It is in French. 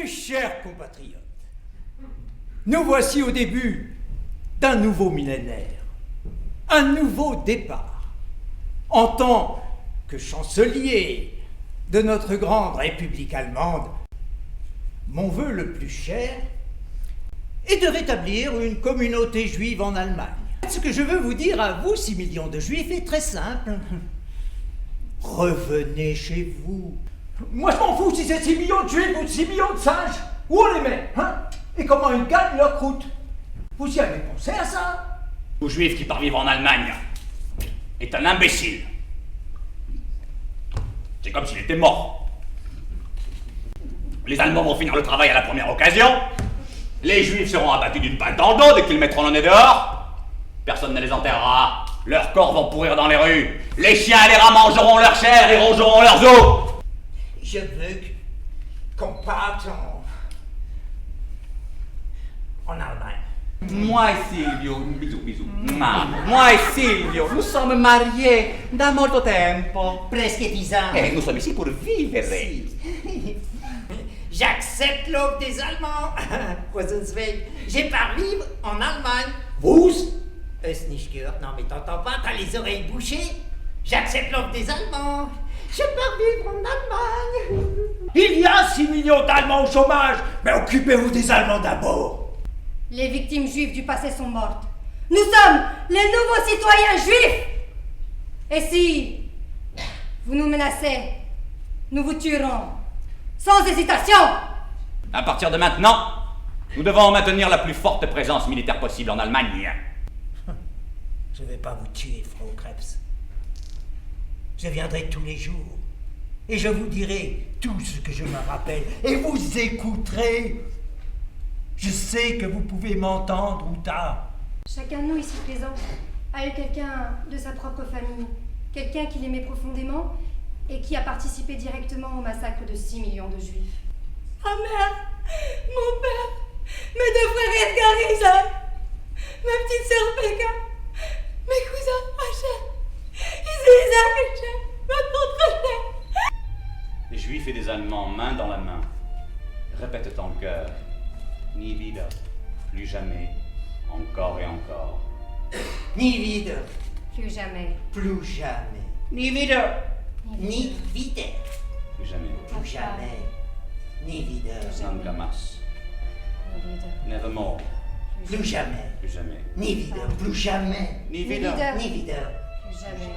Mes chers compatriotes, nous voici au début d'un nouveau millénaire, un nouveau départ. En tant que chancelier de notre grande République allemande, mon vœu le plus cher est de rétablir une communauté juive en Allemagne. Ce que je veux vous dire à vous, 6 millions de juifs, est très simple. Revenez chez vous. Moi, je m'en fous si c'est 6 millions de juifs ou 6 millions de singes. Où on les met, hein? Et comment ils gagnent leur croûte? Vous y avez pensé à ça? Tout juif qui part vivre en Allemagne est un imbécile. C'est comme s'il était mort. Les Allemands vont finir le travail à la première occasion. Les Juifs seront abattus d'une balle dans le dos dès qu'ils mettront le nez dehors. Personne ne les enterrera. Leurs corps vont pourrir dans les rues. Les chiens et les rats mangeront leur chair et rongeront leurs os. Je veux qu'on parte en Allemagne. Moi et Silvio, bisous, bisous. Moi et Silvio, nous sommes mariés da molto tempo. Presque 10 ans. Et nous sommes ici pour vivre. J'accepte l'offre des Allemands. J'ai pas vivre en Allemagne. Vous? Es nicht gehört. Non, mais t'entends pas, t'as les oreilles bouchées. J'accepte l'offre des Allemands. Je pars vivre en Allemagne. Il y a 6 millions d'Allemands au chômage. Mais occupez-vous des Allemands d'abord. Les victimes juives du passé sont mortes. Nous sommes les nouveaux citoyens juifs. Et si vous nous menacez, nous vous tuerons. Sans hésitation. À partir de maintenant, nous devons maintenir la plus forte présence militaire possible en Allemagne. Je ne vais pas vous tuer, Frau Krebs. Je viendrai tous les jours. Et je vous dirai tout ce que je me rappelle. Et vous écouterez. Je sais que vous pouvez m'entendre ou tard. Chacun de nous ici présent a eu quelqu'un de sa propre famille. Quelqu'un qu'il aimait profondément et qui a participé directement au massacre de 6 millions de juifs. Ma mère, mon père, mes 2 frères Edgar et Isaac, ma petite sœur Becca, mes cousins Rachel, Isaac et Chen, ma tante Rachel. Des Juifs et des Allemands, main dans la main. Répète en cœur. Nie wieder. Plus jamais. Encore et encore. Ni wieder. Plus jamais. Plus jamais. Nie wieder. Ni wieder. Plus jamais. Plus jamais. Ni wieder. Nunca más. Nevermore. Plus jamais. Plus jamais. Ni wieder. Plus jamais. Ni wieder. Ni wieder. Plus jamais.